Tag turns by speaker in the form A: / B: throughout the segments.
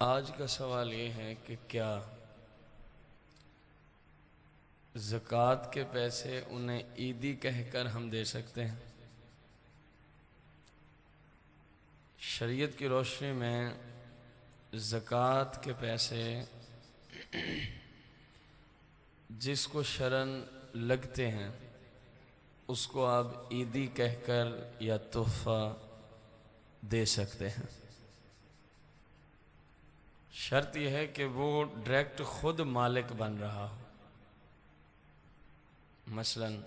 A: आज का सवाल ये है कि क्या ज़कात के पैसे उन्हें ईदी कहकर हम दे सकते हैं? शरीयत की रोशनी में ज़कात के पैसे जिसको शरन लगते हैं उसको आप ईदी कहकर या तोहफ़ा दे सकते हैं। शर्त यह है कि वो डायरेक्ट खुद मालिक बन रहा हो। मसलन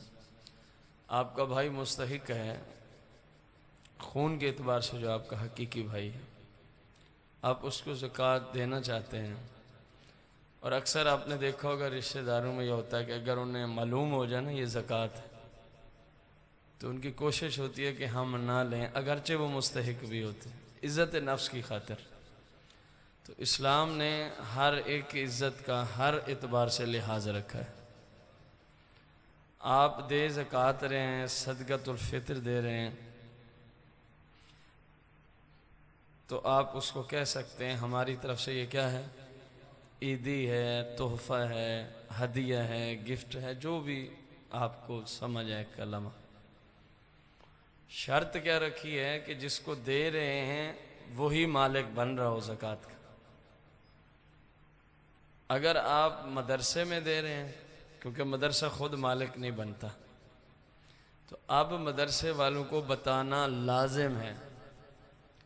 A: आपका भाई मुस्तहिक है, खून के एतबार से जो आपका हकीकी भाई है, आप उसको ज़कात देना चाहते हैं। और अक्सर आपने देखा होगा रिश्तेदारों में यह होता है कि अगर उन्हें मालूम हो जाए ना ये ज़कात है तो उनकी कोशिश होती है कि हम ना लें, अगरचे वो मुस्तहिक भी होते हैं, इज़्ज़त नफ्स की खातिर। तो इस्लाम ने हर एक की इज़्ज़त का हर एतबार से लिहाज रखा है। आप दे ज़कात रहे हैं, सदक़तुल फ़ितर दे रहे हैं, तो आप उसको कह सकते हैं हमारी तरफ से ये क्या है, ईदी है, तोहफ़ा है, हदिया है, गिफ्ट है, जो भी आपको समझ आए कलमा। शर्त क्या रखी है कि जिसको दे रहे हैं वही मालिक बन रहा हो ज़कात का। अगर आप मदरसे में दे रहे हैं, क्योंकि मदरसा खुद मालिक नहीं बनता, तो अब मदरसे वालों को बताना लाजिम है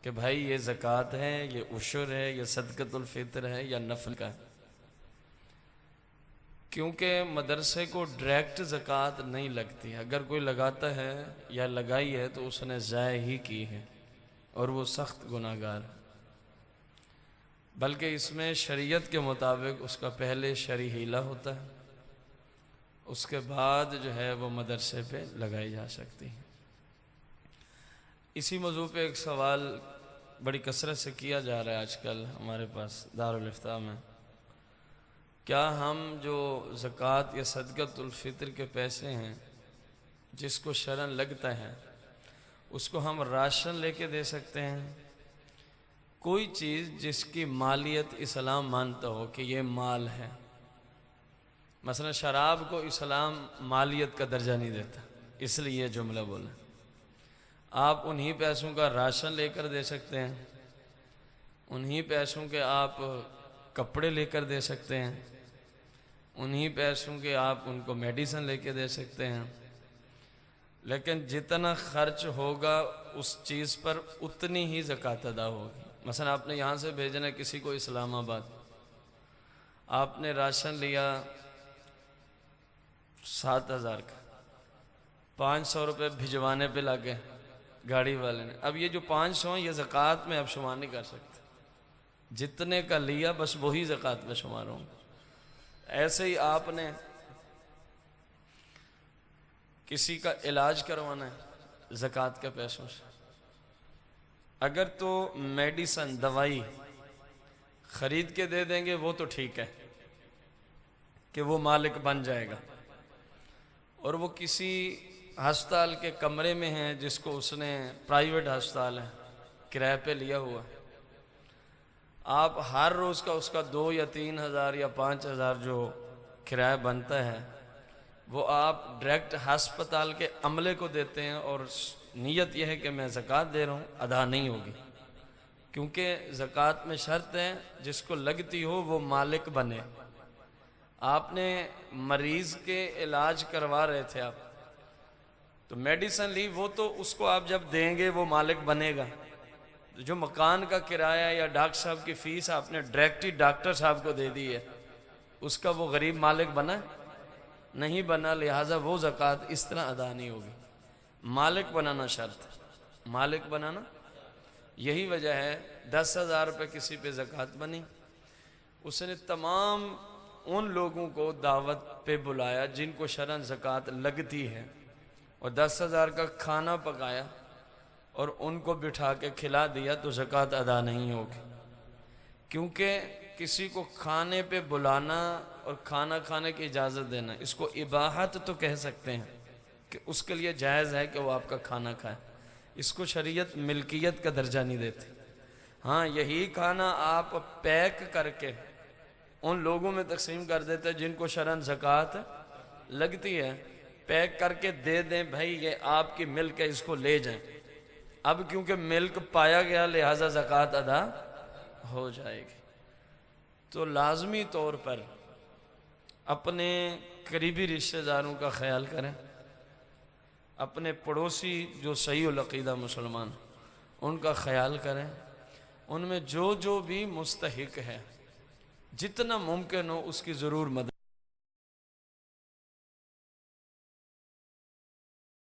A: कि भाई ये ज़कात है, ये उशर है, ये सदक़तुल फ़ितर है या नफल का है। क्योंकि मदरसे को डायरेक्ट ज़कात नहीं लगती। अगर कोई लगाता है या लगाई है तो उसने ज़ाय ही की है और वो सख्त गुनाहगार है। बल्कि इसमें शरीयत के मुताबिक उसका पहले शरई हीला होता है, उसके बाद जो है वो मदरसे पे लगाई जा सकती है। इसी मौजू पे एक सवाल बड़ी कसरत से किया जा रहा है आजकल हमारे पास दारुल इफ्ता में। क्या हम जो ज़कात या सदक़तुल फ़ितर के पैसे हैं जिसको शरन लगता है उसको हम राशन लेके दे सकते हैं? कोई चीज़ जिसकी मालियत इस्लाम मानता हो कि ये माल है, मसलन शराब को इस्लाम मालियत का दर्जा नहीं देता, इसलिए ये जुमला बोला। आप उन्हीं पैसों का राशन लेकर दे सकते हैं, उन्हीं पैसों के आप कपड़े लेकर दे सकते हैं, उन्हीं पैसों के आप उनको मेडिसिन लेके दे सकते हैं। लेकिन जितना खर्च होगा उस चीज़ पर उतनी ही ज़कात अदा होगी। मसलन आपने यहाँ से भेजना किसी को इस्लामाबाद, आपने राशन लिया 7,000 का, 500 रुपये भिजवाने पे लगे गाड़ी वाले ने। अब ये जो 500 ये ज़कात में अब शुमार नहीं कर सकते, जितने का लिया बस वही ज़कात में शुमार होंगे। ऐसे ही आपने किसी का इलाज करवाना है ज़कात के पैसों से, अगर तो मेडिसिन दवाई खरीद के दे देंगे वो तो ठीक है कि वो मालिक बन जाएगा, और वो किसी अस्पताल के कमरे में है जिसको उसने, प्राइवेट अस्पताल है, किराए पे लिया हुआ, आप हर रोज़ का उसका 2 या 3 हज़ार या 5 हज़ार जो किराया बनता है वो आप डायरेक्ट अस्पताल के अमले को देते हैं और नीयत यह है कि मैं ज़कात दे रहा हूँ, अदा नहीं होगी। क्योंकि ज़कात में शर्त है जिसको लगती हो वो मालिक बने। आपने मरीज़ के इलाज करवा रहे थे आप, तो मेडिसिन ली, वो तो उसको आप जब देंगे वो मालिक बनेगा। जो मकान का किराया या डॉक्टर साहब की फ़ीस आपने डायरेक्ट ही डॉक्टर साहब को दे दी है, उसका वो गरीब मालिक बना नहीं बना, लिहाजा वो ज़कात इस तरह अदा नहीं होगी। मालिक बनाना शर्त है, मालिक बनाना। यही वजह है 10,000 रुपये किसी पे ज़कात बनी, उसने तमाम उन लोगों को दावत पे बुलाया जिनको शरन ज़कात लगती है, और 10,000 का खाना पकाया और उनको बिठा के खिला दिया, तो ज़कात अदा नहीं होगी। क्योंकि किसी को खाने पे बुलाना और खाना खाने की इजाज़त देना, इसको इबाहत तो कह सकते हैं कि उसके लिए जायज़ है कि वो आपका खाना खाए, इसको शरीयत मिल्कियत का दर्जा नहीं देती। हाँ, यही खाना आप पैक करके उन लोगों में तकसीम कर देते हैं जिनको शरन ज़कात लगती है, पैक करके दे दें, भाई ये आपकी मिल्क है, इसको ले जाएं। अब क्योंकि मिल्क पाया गया लिहाजा ज़कात अदा हो जाएगी। तो लाजमी तौर पर अपने करीबी रिश्तेदारों का ख्याल करें, अपने पड़ोसी जो सही उल अक़ीदा मुसलमान उनका ख्याल करें, उनमें जो जो भी मुस्तहिक है जितना मुमकिन हो उसकी ज़रूर मदद